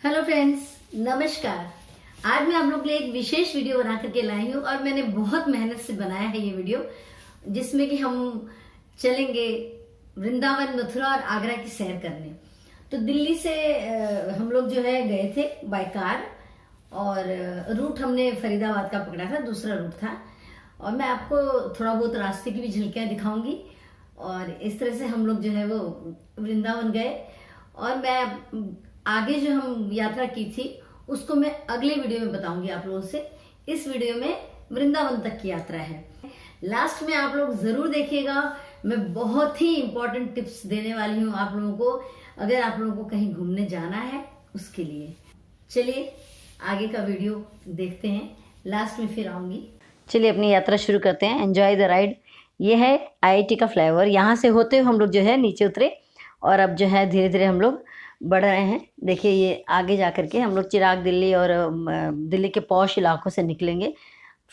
Hello friends, नमस्कार। आज मैं आप लोग के लिए एक विशेष वीडियो बना करके लाई हूँ और मैंने बहुत मेहनत से बनाया है ये वीडियो, जिसमें कि हम चलेंगे वृंदावन, मथुरा और आगरा की सैर करने। तो दिल्ली से हम लोग जो है गए थे बाय कार और रूट हमने फरीदाबाद का पकड़ा था, दूसरा रूट था। और मैं आपको थोड़ा बहुत रास्ते की भी झलकियां दिखाऊंगी और इस तरह से हम लोग जो है वो वृंदावन गए। और मैं आगे जो हम यात्रा की थी उसको मैं अगले वीडियो में बताऊंगी आप लोगों से। इस वीडियो में वृंदावन तक की यात्रा है, लास्ट में आप लोग जरूर देखिएगा। मैं बहुत ही इंपॉर्टेंट टिप्स देने वाली हूँ आप लोगों को, अगर आप लोगों को कहीं घूमने जाना है उसके लिए। चलिए आगे का वीडियो देखते हैं, लास्ट में फिर आऊंगी। चलिए अपनी यात्रा शुरू करते हैं। Enjoy the ride. ये है आईआईटी का फ्लाईओवर, यहाँ से होते हुए हम लोग जो है नीचे उतरे और अब जो है धीरे धीरे हम लोग बढ़ रहे हैं। देखिए ये आगे जा कर के हम लोग चिराग दिल्ली और दिल्ली के पॉश इलाकों से निकलेंगे।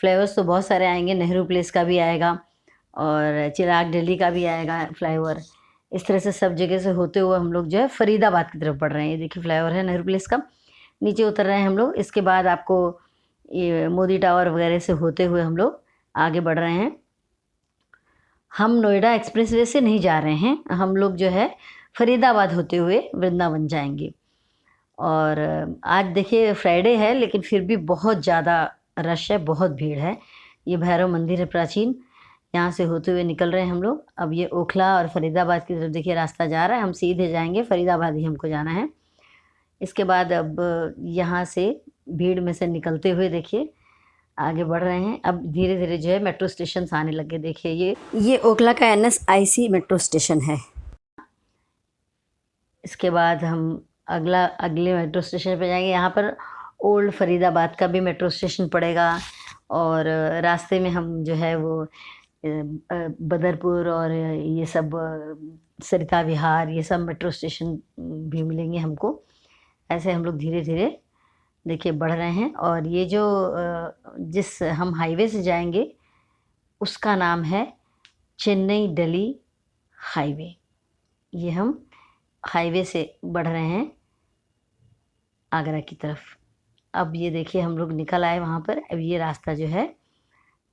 फ्लाईओवर्स तो बहुत सारे आएंगे, नेहरू प्लेस का भी आएगा और चिराग दिल्ली का भी आएगा फ्लाईओवर। इस तरह से सब जगह से होते हुए हम लोग जो है फरीदाबाद की तरफ बढ़ रहे हैं। ये देखिए फ्लाईओवर है नेहरू प्लेस का, नीचे उतर रहे हैं हम लोग। इसके बाद आपको ये मोदी टावर वगैरह से होते हुए हम लोग आगे बढ़ रहे हैं। हम नोएडा एक्सप्रेसवे से नहीं जा रहे हैं, हम लोग जो है फरीदाबाद होते हुए वृंदावन जाएंगे। और आज देखिए फ्राइडे है लेकिन फिर भी बहुत ज़्यादा रश है, बहुत भीड़ है। ये भैरव मंदिर है प्राचीन, यहाँ से होते हुए निकल रहे हैं हम लोग। अब ये ओखला और फरीदाबाद की तरफ देखिए रास्ता जा रहा है, हम सीधे जाएंगे, फरीदाबाद ही हमको जाना है। इसके बाद अब यहाँ से भीड़ में से निकलते हुए देखिए आगे बढ़ रहे हैं। अब धीरे धीरे जो है मेट्रो स्टेशन आने लगे। देखिए ये ओखला का NSIC मेट्रो स्टेशन है। इसके बाद हम अगले मेट्रो स्टेशन पे जाएंगे। यहाँ पर ओल्ड फरीदाबाद का भी मेट्रो स्टेशन पड़ेगा और रास्ते में हम जो है वो बदरपुर और ये सब सरिता विहार, ये सब मेट्रो स्टेशन भी मिलेंगे हमको। ऐसे हम लोग धीरे धीरे देखिए बढ़ रहे हैं। और ये जो जिस हम हाईवे से जाएंगे उसका नाम है चेन्नई दिल्ली हाईवे। ये हम हाईवे से बढ़ रहे हैं आगरा की तरफ। अब ये देखिए हम लोग निकल आए वहाँ पर। अब ये रास्ता जो है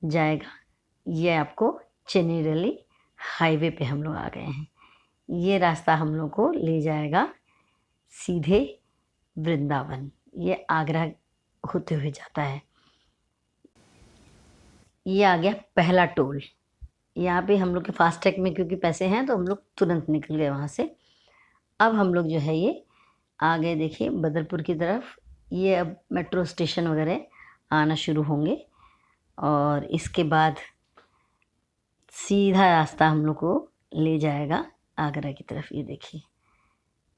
जाएगा, ये आपको चेन्नई दिल्ली हाईवे पे हम लोग आ गए हैं। ये रास्ता हम लोग को ले जाएगा सीधे वृंदावन। ये आगरा होते हुए जाता है। ये आ गया पहला टोल। यहाँ पे हम लोग के फास्टैग में क्योंकि पैसे हैं तो हम लोग तुरंत निकल गए वहाँ से। अब हम लोग जो है ये आ गए देखिए बदरपुर की तरफ। ये अब मेट्रो स्टेशन वगैरह आना शुरू होंगे और इसके बाद सीधा रास्ता हम लोग को ले जाएगा आगरा की तरफ। ये देखिए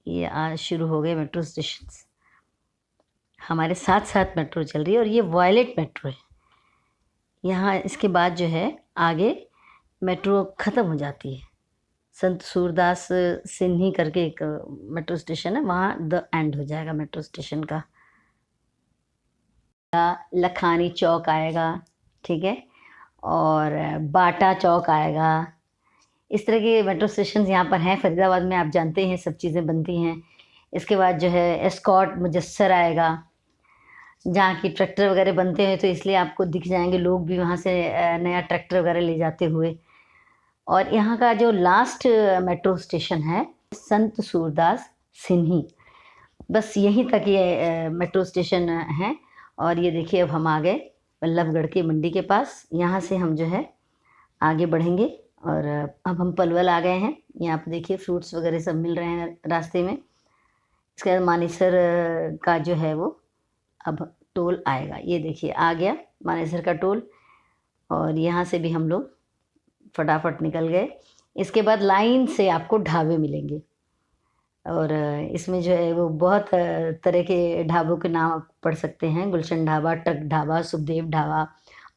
ये आज शुरू हो गए मेट्रो स्टेशन, हमारे साथ साथ मेट्रो चल रही है और ये वॉयलेट मेट्रो है। यहाँ इसके बाद जो है आगे मेट्रो ख़त्म हो जाती है। संत सूरदास सिन्ही करके एक मेट्रो स्टेशन है, वहाँ द एंड हो जाएगा मेट्रो स्टेशन का। लखानी चौक आएगा, ठीक है, और बाटा चौक आएगा। इस तरह के मेट्रो स्टेशन यहाँ पर हैं फरीदाबाद में, आप जानते हैं सब चीज़ें बनती हैं। इसके बाद जो है एस्कॉर्ट मुजस्सर आएगा, जहाँ की ट्रैक्टर वगैरह बनते हैं तो इसलिए आपको दिख जाएंगे लोग भी वहाँ से नया ट्रैक्टर वगैरह ले जाते हुए। और यहाँ का जो लास्ट मेट्रो स्टेशन है संत सूरदास सिन्ही, बस यहीं तक ये मेट्रो स्टेशन है। और ये देखिए अब हम आ गए बल्लभगढ़ की मंडी के पास। यहाँ से हम जो है आगे बढ़ेंगे और अब हम पलवल आ गए हैं। यहाँ पर देखिए फ्रूट्स वगैरह सब मिल रहे हैं रास्ते में। इसके बाद मानेसर का जो है वो अब टोल आएगा। ये देखिए आ गया मानेसर का टोल और यहाँ से भी हम लोग फटाफट निकल गए। इसके बाद लाइन से आपको ढाबे मिलेंगे और इसमें जो है वो बहुत तरह के ढाबों के नाम आप पढ़ सकते हैं। गुलशन ढाबा, टक ढाबा, सुखदेव ढाबा,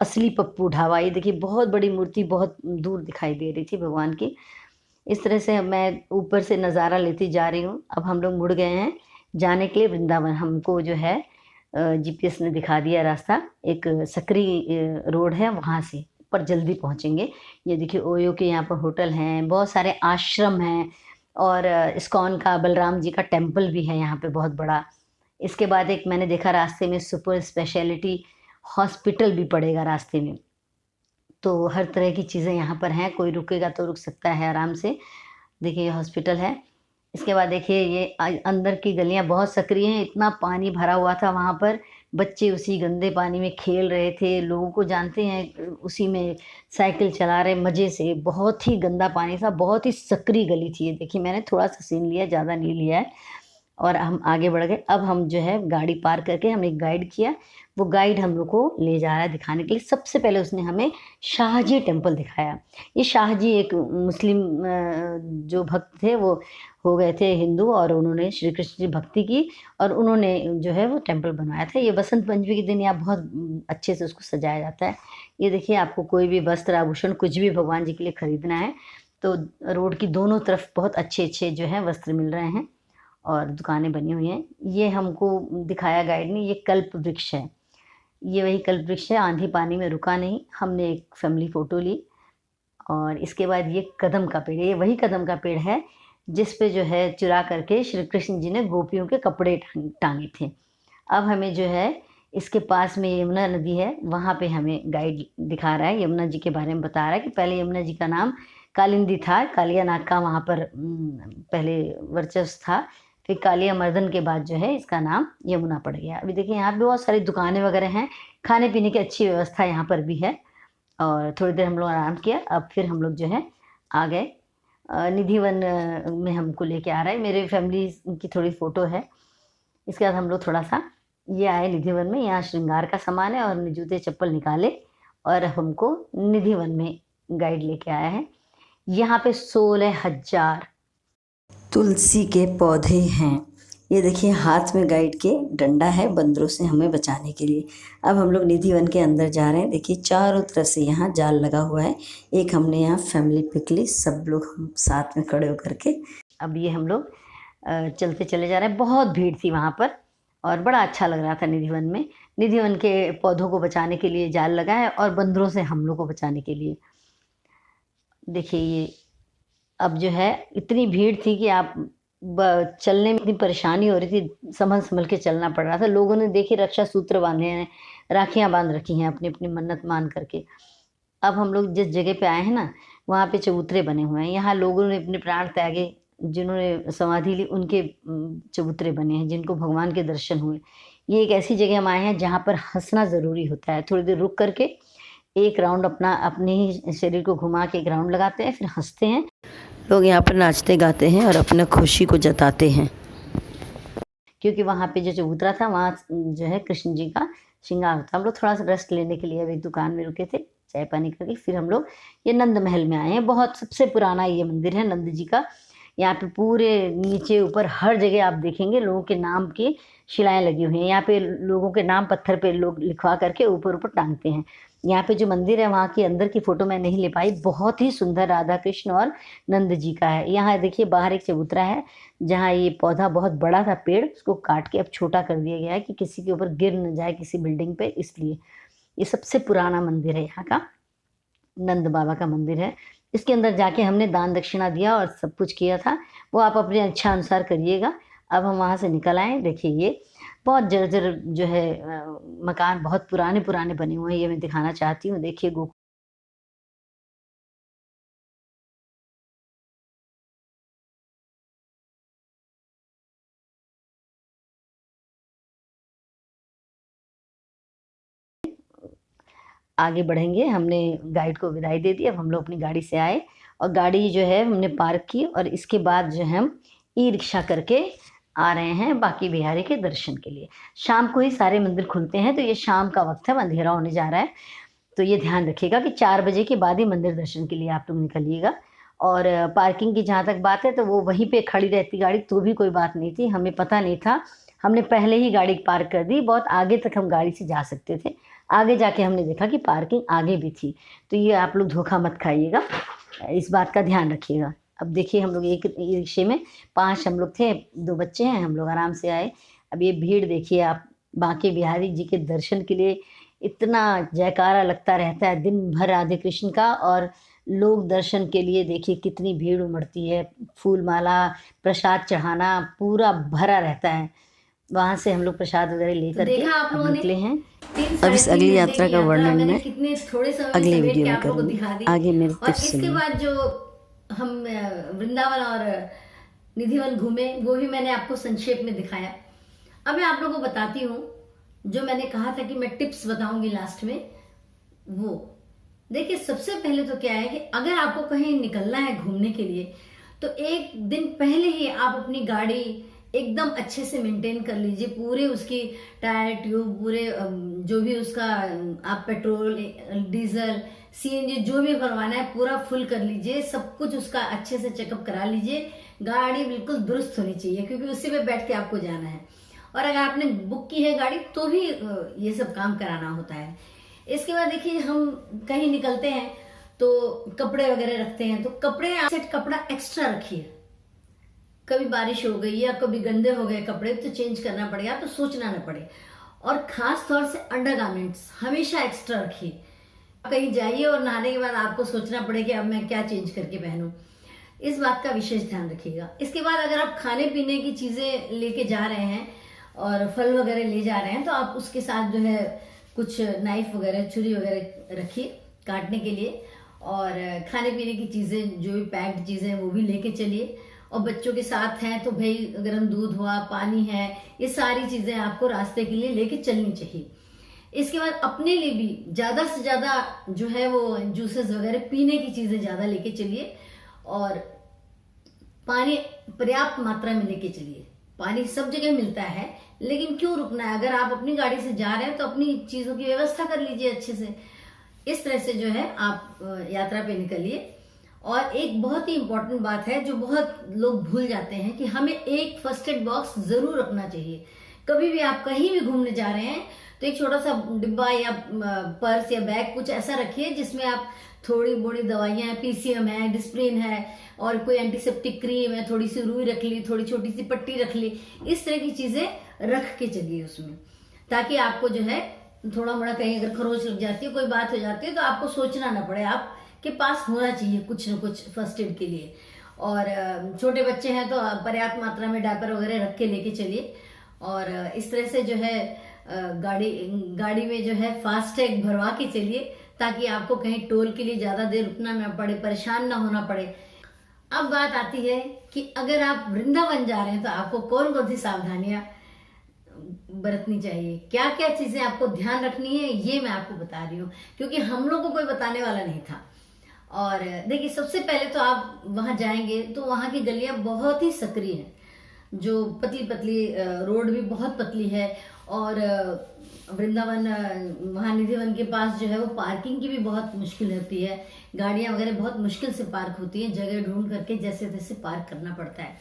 असली पप्पू ढाबा। ये देखिए बहुत बड़ी मूर्ति बहुत दूर दिखाई दे रही थी भगवान की। इस तरह से मैं ऊपर से नज़ारा लेती जा रही हूँ। अब हम लोग मुड़ गए हैं जाने के लिए वृंदावन। हमको जो है GPS ने दिखा दिया रास्ता, एक सकरी रोड है, वहाँ से पर जल्दी पहुँचेंगे। ये देखिए ओयो के यहाँ पर होटल हैं, बहुत सारे आश्रम हैं और इस्कॉन का बलराम जी का टेम्पल भी है यहाँ पे बहुत बड़ा। इसके बाद एक मैंने देखा रास्ते में सुपर स्पेशलिटी हॉस्पिटल भी पड़ेगा रास्ते में। तो हर तरह की चीज़ें यहाँ पर हैं, कोई रुकेगा तो रुक सकता है आराम से। देखिए ये हॉस्पिटल है। इसके बाद देखिए ये अंदर की गलियाँ बहुत सक्रिय हैं, इतना पानी भरा हुआ था वहाँ पर, बच्चे उसी गंदे पानी में खेल रहे थे, लोगों को जानते हैं उसी में साइकिल चला रहे मज़े से, बहुत ही गंदा पानी था, बहुत ही सक्रिय गली थी ये। देखिए मैंने थोड़ा-सा सीन लिया, ज़्यादा नहीं लिया है और हम आगे बढ़ गए। अब हम जो है गाड़ी पार्क करके हमने एक गाइड किया, वो गाइड हम लोग को ले जा रहा है दिखाने के लिए। सबसे पहले उसने हमें शाहजी टेम्पल दिखाया। ये शाहजी एक मुस्लिम जो भक्त थे वो हो गए थे हिंदू और उन्होंने श्री कृष्ण की भक्ति की और उन्होंने जो है वो टेम्पल बनवाया था। ये बसंत पंचमी के दिन यहाँ बहुत अच्छे से उसको सजाया जाता है। ये देखिए आपको कोई भी वस्त्र आभूषण कुछ भी भगवान जी के लिए खरीदना है तो रोड की दोनों तरफ बहुत अच्छे-अच्छे जो हैं वस्त्र मिल रहे हैं और दुकानें बनी हुई हैं। ये हमको दिखाया गाइड ने, ये कल्प वृक्ष है। ये वही कल्प वृक्ष है, आंधी पानी में रुका नहीं। हमने एक फैमिली फ़ोटो ली और इसके बाद ये कदम का पेड़ है। ये वही कदम का पेड़ है जिस पे जो है चुरा करके श्री कृष्ण जी ने गोपियों के कपड़े टाँगे थे। अब हमें जो है इसके पास में यमुना नदी है, वहाँ पे हमें गाइड दिखा रहा है, यमुना जी के बारे में बता रहा है कि पहले यमुना जी का नाम कालिंदी था, कालिया नाग का वहाँ पर पहले वर्चस्व था। फिर कालिया मर्दन के बाद जो है इसका नाम यमुना पड़ गया। अभी देखिए यहाँ पे बहुत सारी दुकानें वगैरह हैं, खाने-पीने की अच्छी व्यवस्था यहाँ पर भी है और थोड़ी देर हम लोग आराम किया। अब फिर हम लोग जो है आ गए निधिवन में हमको लेके आ रहा है। मेरे फैमिली की थोड़ी फ़ोटो है। इसके बाद हम लोग थोड़ा-सा ये आए निधिवन में, यहाँ श्रृंगार का सामान है और हमने जूते-चप्पल निकाले और हमको निधिवन में गाइड लेके आया है। यहाँ पे 16,000 तुलसी के पौधे हैं। ये देखिए हाथ में गाइड के डंडा है बंदरों से हमें बचाने के लिए। अब हम लोग निधिवन के अंदर जा रहे हैं। देखिए चारों तरफ से यहाँ जाल लगा हुआ है। एक हमने यहाँ फैमिली पिक ली, सब लोग हम साथ में खड़े होकर के। अब ये हम लोग चलते चले जा रहे हैं। बहुत भीड़ थी वहाँ पर और बड़ा अच्छा लग रहा था निधिवन में। निधिवन के पौधों को बचाने के लिए जाल लगा है और बंदरों से हम लोग को बचाने के लिए। देखिए ये अब जो है इतनी भीड़ थी कि आप चलने में इतनी परेशानी हो रही थी, संभल के चलना पड़ रहा था। लोगों ने देखिए रक्षा सूत्र बांधे हैं, राखियाँ बांध रखी हैं अपनी अपनी मन्नत मान करके। अब हम लोग जिस जगह पे आए हैं ना, वहाँ पे चबूतरे बने हुए हैं। यहाँ लोगों ने अपने प्राण त्यागे, जिन्होंने समाधि ली उनके चबूतरे बने हैं, जिनको भगवान के दर्शन हुए। ये एक ऐसी जगह हम आए हैं जहाँ पर हंसना ज़रूरी होता है। थोड़ी देर रुक करके एक राउंड अपने ही शरीर को घुमा के एक राउंड लगाते हैं, फिर हंसते हैं। लोग यहाँ पर नाचते गाते हैं और अपना खुशी को जताते हैं, क्योंकि वहाँ पे जो चबूतरा था वहाँ जो है कृष्ण जी का श्रृंगार होता। हम लोग थोड़ा सा रेस्ट लेने के लिए अब एक दुकान में रुके थे, चाय पानी करके फिर हम लोग ये नंद महल में आए हैं। बहुत सबसे पुराना ये मंदिर है नंद जी का। यहाँ पे पूरे नीचे ऊपर हर जगह आप देखेंगे लोगों के नाम की शिलाएं लगी हुई हैं। यहाँ पे लोगों के नाम पत्थर पे लोग लिखवा करके ऊपर ऊपर टांगते हैं। यहाँ पे जो मंदिर है वहाँ की अंदर की फ़ोटो मैं नहीं ले पाई, बहुत ही सुंदर राधा कृष्ण और नंद जी का है। यहाँ देखिए बाहर एक चबूतरा है जहाँ ये पौधा बहुत बड़ा था पेड़, उसको काट के अब छोटा कर दिया गया है कि किसी के ऊपर गिर न जाए किसी बिल्डिंग पे, इसलिए। ये सबसे पुराना मंदिर है यहाँ का, नंद बाबा का मंदिर है। इसके अंदर जाके हमने दान दक्षिणा दिया और सब कुछ किया था, वो आप अपने इच्छा अनुसार करिएगा। अब हम वहाँ से निकल आए। देखिए ये बहुत जर्जर जो है मकान बहुत पुराने बने हुए हैं, ये मैं दिखाना चाहती हूँ। देखिए आगे बढ़ेंगे। हमने गाइड को विदाई दे दी। अब हम लोग अपनी गाड़ी से आए और गाड़ी जो है हमने पार्क की और इसके बाद जो है हम ई-रिक्शा करके आ रहे हैं बांके बिहारी के दर्शन के लिए। शाम को ही सारे मंदिर खुलते हैं, तो ये शाम का वक्त है, अंधेरा होने जा रहा है। तो ये ध्यान रखिएगा कि 4 बजे के बाद ही मंदिर दर्शन के लिए आप लोग निकलिएगा। और पार्किंग की जहाँ तक बात है तो वो वहीं पे खड़ी रहती गाड़ी तो भी कोई बात नहीं थी, हमें पता नहीं था। हमने पहले ही गाड़ी पार्क कर दी, बहुत आगे तक हम गाड़ी से जा सकते थे। आगे जाके हमने देखा कि पार्किंग आगे भी थी। तो ये आप लोग धोखा मत खाइएगा, इस बात का ध्यान रखिएगा। अब देखिए हम लोग एक ई-रिक्शे में 5 हम लोग थे, 2 बच्चे हैं, हम लोग आराम से आए। अब ये भीड़ देखिए आप, बांके बिहारी जी के दर्शन के लिए इतना जयकारा लगता रहता है दिन भर राधे कृष्ण का, और लोग दर्शन के लिए देखिए कितनी भीड़ उमड़ती है। फूल माला, प्रसाद चढ़ाना पूरा भरा रहता है। वहाँ से हम लोग प्रसाद वगैरह लेकर के देखा आप लोगों ने निकले हैं। 3 अब इस साढ़े अगली 3 यात्रा घंटे का की वर्णन मैंने मैं कितने थोड़े समय अगली समेट वीडियो के में आप लोगों को करूँगी। दिखा दी। आगे मेरे और टिप्स इसके सुनिए। बाद जो हम वृंदावन और निधिवन घूमे वो भी मैंने आपको संक्षेप में दिखाया। अब मैं आप लोगों को बताती हूँ जो मैंने कहा था कि मैं टिप्स बताऊंगी लास्ट में। वो देखिए, सबसे पहले तो क्या है कि अगर आपको कहीं निकलना है घूमने के लिए तो एक दिन पहले ही आप अपनी गाड़ी एकदम अच्छे से मेंटेन कर लीजिए। पूरे उसकी टायर ट्यूब पूरे जो भी उसका आप पेट्रोल डीजल सीएनजी जो भी भरवाना है पूरा फुल कर लीजिए। सब कुछ उसका अच्छे से चेकअप करा लीजिए। गाड़ी बिल्कुल दुरुस्त होनी चाहिए क्योंकि उसी में बैठ के आपको जाना है। और अगर आपने बुक की है गाड़ी तो भी ये सब काम कराना होता है। इसके बाद देखिए, हम कहीं निकलते हैं तो कपड़े वगैरह रखते हैं, तो कपड़े सेट कपड़ा एक्स्ट्रा रखिए। कभी बारिश हो गई या कभी गंदे हो गए कपड़े तो चेंज करना पड़ेगा, तो सोचना ना पड़े। और खास तौर से अंडरगारमेंट्स हमेशा एक्स्ट्रा रखिए। कहीं जाइए और नहाने के बाद आपको सोचना पड़े कि अब मैं क्या चेंज करके पहनूं, इस बात का विशेष ध्यान रखिएगा। इसके बाद अगर आप खाने पीने की चीजें लेके जा रहे हैं और फल वगैरह ले जा रहे हैं तो आप उसके साथ जो है कुछ नाइफ वगैरह छुरी वगैरह रखिए काटने के लिए। और खाने पीने की चीजें जो भी पैक्ड चीजें हैं वो भी लेके चलिए। और बच्चों के साथ हैं तो भाई गर्म दूध हुआ, पानी है, ये सारी चीजें आपको रास्ते के लिए लेके चलनी चाहिए। इसके बाद अपने लिए भी ज्यादा से ज्यादा जो है वो जूसेस वगैरह पीने की चीजें ज्यादा लेके चलिए। और पानी पर्याप्त मात्रा में लेके चलिए। पानी सब जगह मिलता है, लेकिन क्यों रुकना है? अगर आप अपनी गाड़ी से जा रहे हैं तो अपनी चीजों की व्यवस्था कर लीजिए अच्छे से। इस तरह से जो है आप यात्रा पे निकलिए। और एक बहुत ही इंपॉर्टेंट बात है जो बहुत लोग भूल जाते हैं कि हमें एक फर्स्ट एड बॉक्स जरूर रखना चाहिए। कभी भी आप कहीं भी घूमने जा रहे हैं तो एक छोटा सा डिब्बा या पर्स या बैग कुछ ऐसा रखिए जिसमें आप थोड़ी बड़ी दवाइयां, पीसीएम है, डिस्प्रिन है और कोई एंटीसेप्टिक क्रीम है, थोड़ी सी रुई रख ली, थोड़ी छोटी सी पट्टी रख ली। इस तरह की चीजें रख के चलिए उसमें, ताकि आपको जो है थोड़ा मोड़ा कहीं अगर खरोच लग जाती है, कोई बात हो जाती है तो आपको सोचना ना पड़े। आपके पास होना चाहिए कुछ न कुछ फर्स्ट एड के लिए। और छोटे बच्चे हैं तो पर्याप्त मात्रा में डायपर वगैरह रख के लेके चलिए। और इस तरह से जो है गाड़ी में जो है फास्टैग भरवा के चलिए, ताकि आपको कहीं टोल के लिए ज्यादा देर रुकना ना पड़े, परेशान ना होना पड़े। अब बात आती है कि अगर आप वृंदावन जा रहे हैं तो आपको कौन कौन सी सावधानियां बरतनी चाहिए, क्या क्या चीजें आपको ध्यान रखनी है, ये मैं आपको बता रही हूँ क्योंकि हम लोग को कोई बताने वाला नहीं था। और देखिए, सबसे पहले तो आप वहां जाएंगे तो वहां की गलियां बहुत ही सक्रिय हैं, जो पतली पतली रोड भी बहुत पतली है। और वृंदावन वहां निधिवन के पास जो है वो पार्किंग की भी बहुत मुश्किल होती है। गाड़ियां वगैरह बहुत मुश्किल से पार्क होती है, जगह ढूंढ करके जैसे तैसे पार्क करना पड़ता है।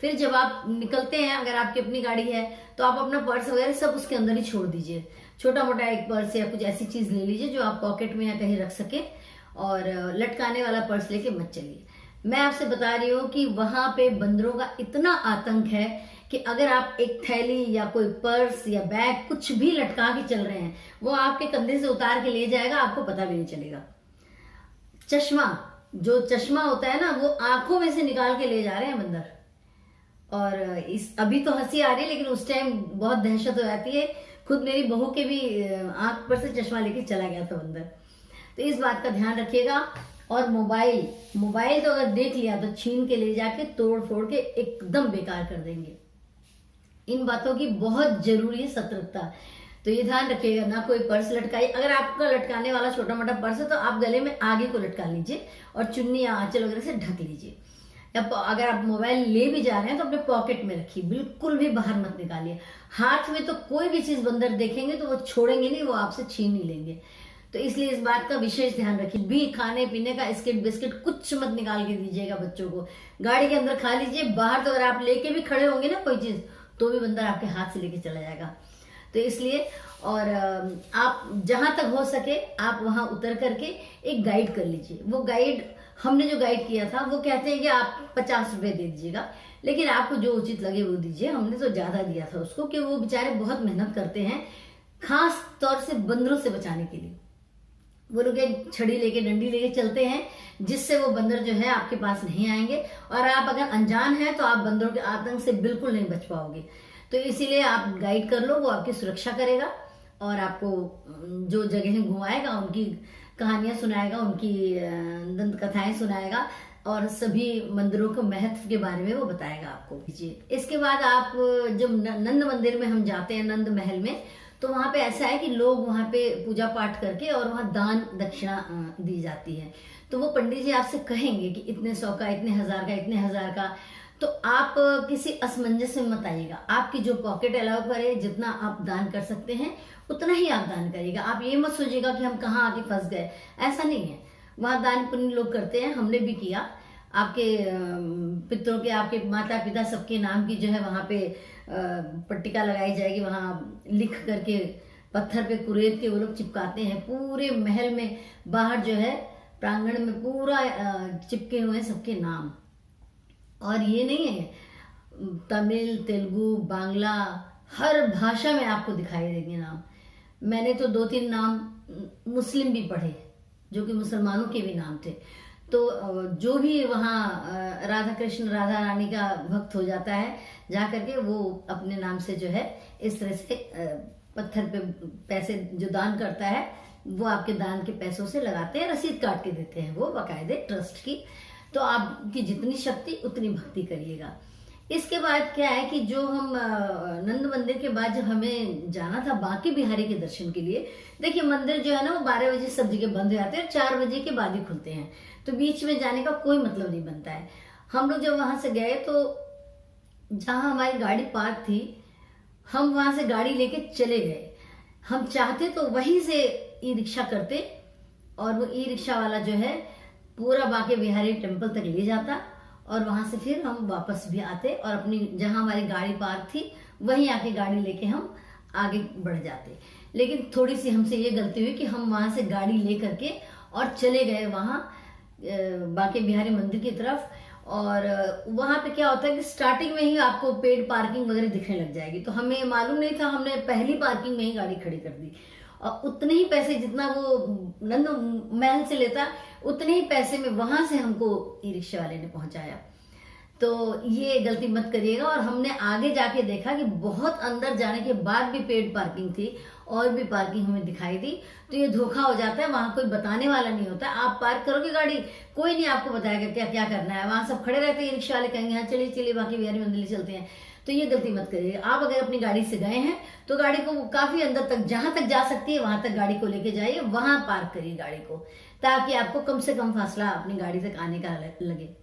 फिर जब आप निकलते हैं, अगर आपकी अपनी गाड़ी है तो आप अपना पर्स वगैरह सब उसके अंदर ही छोड़ दीजिए। छोटा मोटा एक पर्स या कुछ ऐसी चीज ले लीजिए जो आप पॉकेट में या कहीं रख सके। और लटकाने वाला पर्स लेके मत चलिए। मैं आपसे बता रही हूँ कि वहां पे बंदरों का इतना आतंक है कि अगर आप एक थैली या कोई पर्स या बैग कुछ भी लटका के चल रहे हैं, वो आपके कंधे से उतार के ले जाएगा, आपको पता भी नहीं चलेगा। जो चश्मा होता है ना, वो आंखों में से निकाल के ले जा रहे हैं बंदर। और अभी तो हंसी आ रही है, लेकिन उस टाइम बहुत दहशत हो जाती है। खुद मेरी बहू के भी आंख पर से चश्मा लेके चला गया था बंदर। तो इस बात का ध्यान रखिएगा। और मोबाइल तो अगर देख लिया तो छीन के ले जाके तोड़ फोड़ के एकदम बेकार कर देंगे। इन बातों की बहुत जरूरी है सतर्कता। तो ये ध्यान रखिएगा, ना कोई पर्स लटकाइए। अगर आपका लटकाने वाला छोटा मोटा पर्स है तो आप गले में आगे को लटका लीजिए और चुन्नी या आंचल वगैरह से ढक लीजिए। या अगर आप मोबाइल ले भी जा रहे हैं तो अपने पॉकेट में रखिए, बिल्कुल भी बाहर मत निकालिए। हाथ में तो कोई भी चीज बंदर देखेंगे तो वो छोड़ेंगे नहीं, वो आपसे छीन ही लेंगे। तो इसलिए इस बात का विशेष ध्यान रखिए। भी खाने पीने का स्किट बिस्किट कुछ मत निकाल के दीजिएगा बच्चों को। गाड़ी के अंदर खा लीजिए, बाहर तो अगर आप लेके भी खड़े होंगे ना कोई चीज, तो भी बंदर आपके हाथ से लेके चला जाएगा। तो इसलिए और आप जहां तक हो सके आप वहां उतर करके एक गाइड कर लीजिए। वो गाइड, हमने जो गाइड किया था, वो कहते हैं कि आप 50 रुपए दे दीजिएगा, लेकिन आपको जो उचित लगे वो दीजिए। हमने तो ज्यादा दिया था उसको, कि वो बेचारे बहुत मेहनत करते हैं, खास तौर से बंदरों से बचाने के लिए। वो लोग एक छड़ी लेके, डंडी लेके चलते हैं, जिससे वो बंदर जो है आपके पास नहीं आएंगे। और आप अगर अनजान हैं तो आप बंदरों के आतंक से बिल्कुल नहीं बच पाओगे। तो इसीलिए आप गाइड कर लो, वो आपकी सुरक्षा करेगा और आपको जो जगह घुमाएगा, उनकी कहानियां सुनाएगा, उनकी दंत कथाएं सुनाएगा और सभी मंदिरों के महत्व के बारे में वो बताएगा आपको। जी, इसके बाद आप जब नंद मंदिर में हम जाते हैं, नंद महल में, तो वहां पे ऐसा है कि लोग वहां पे पूजा पाठ करके और वहां दान दक्षिणा दी जाती है। तो वो पंडित जी आपसे कहेंगे कि इतने 100 का, इतने 1000 का, इतने 1000 का। तो आप किसी असमंजस में मत आइएगा। आपकी जो पॉकेट अलाउ करे, जितना आप दान कर सकते हैं उतना ही आप दान करिएगा। आप ये मत सोचिएगा कि हम कहाँ आके फंस गए, ऐसा नहीं है। वहां दान पुण्य लोग करते हैं, हमने भी किया। आपके पितरों के, आपके माता पिता सबके नाम की जो है वहां पे पट्टिका लगाई जाएगी, वहां लिख करके पत्थर पे कुरेद के वो लोग चिपकाते हैं। पूरे महल में बाहर जो है प्रांगण में पूरा चिपके हुए हैं सबके नाम। और ये नहीं है, तमिल, तेलुगु, बांग्ला, हर भाषा में आपको दिखाई देंगे नाम। मैंने तो 2-3 नाम मुस्लिम भी पढ़े, जो कि मुसलमानों के भी नाम थे। तो जो भी वहाँ राधा कृष्ण, राधा रानी का भक्त हो जाता है, जा करके वो अपने नाम से जो है इस तरह से पत्थर पे पैसे जो दान करता है, वो आपके दान के पैसों से लगाते हैं, रसीद काट के देते हैं वो बाकायदे ट्रस्ट की। तो आपकी जितनी शक्ति उतनी भक्ति करिएगा। इसके बाद क्या है कि जो हम नंद मंदिर के बाद जब हमें जाना था बांके बिहारी के दर्शन के लिए, देखिए मंदिर जो है ना वो 12 बजे सब जगह बंद हो जाते हैं और 4 बजे के बाद ही खुलते हैं। तो बीच में जाने का कोई मतलब नहीं बनता है। हम लोग जब वहां से गए तो जहां हमारी गाड़ी पार्क थी, हम वहां से गाड़ी लेके चले गए। हम चाहते तो वहीं से ई रिक्शा करते और वो ई रिक्शा वाला जो है पूरा बांके बिहारी टेम्पल तक ले जाता और वहां से फिर हम वापस भी आते और अपनी जहां हमारी गाड़ी पार्क थी वहीं आके गाड़ी लेके हम आगे बढ़ जाते। लेकिन थोड़ी सी हमसे ये गलती हुई कि हम वहां से गाड़ी ले करके और चले गए वहां बांके बिहारी मंदिर की तरफ। और वहां पे क्या होता है कि स्टार्टिंग में ही आपको पेड पार्किंग वगैरह दिखने लग जाएगी। तो हमें मालूम नहीं था, हमने पहली पार्किंग में ही गाड़ी खड़ी कर दी और उतने ही पैसे जितना वो नंद महल से लेता, उतने ही पैसे में वहां से हमको ई रिक्शा वाले ने पहुंचाया। तो ये गलती मत करिएगा। और हमने आगे जाके देखा कि बहुत अंदर जाने के बाद भी पेड पार्किंग थी और भी पार्किंग हमें दिखाई दी। तो ये धोखा हो जाता है, वहां कोई बताने वाला नहीं होता। आप पार्क करोगे गाड़ी, कोई नहीं आपको बताएगा क्या क्या करना है। वहां सब खड़े रहते हैं, ई रिक्शा वाले कहेंगे हाँ चलिए चलिए बांके बिहारी मंदिर चलते हैं। तो ये गलती मत करिए। आप अगर अपनी गाड़ी से गए हैं तो गाड़ी को काफी अंदर तक, जहां तक जा सकती है वहां तक गाड़ी को लेके जाइए, वहां पार्क करिए गाड़ी को, ताकि आपको कम से कम फासला अपनी गाड़ी तक आने का लगे।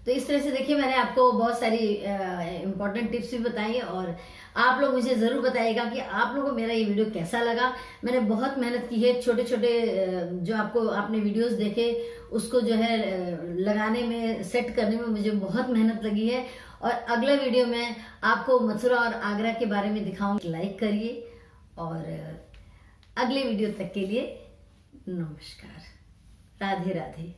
तो इस तरह से देखिए मैंने आपको बहुत सारी इंपॉर्टेंट टिप्स भी बताई और आप लोग मुझे जरूर बताइएगा कि आप लोगों को मेरा ये वीडियो कैसा लगा। मैंने बहुत मेहनत की है, छोटे छोटे जो आपने वीडियोस देखे उसको जो है लगाने में, सेट करने में मुझे बहुत मेहनत लगी है। और अगला वीडियो में आपको मथुरा और आगरा के बारे में दिखाऊंगी। लाइक करिए और अगले वीडियो तक के लिए नमस्कार, राधे राधे।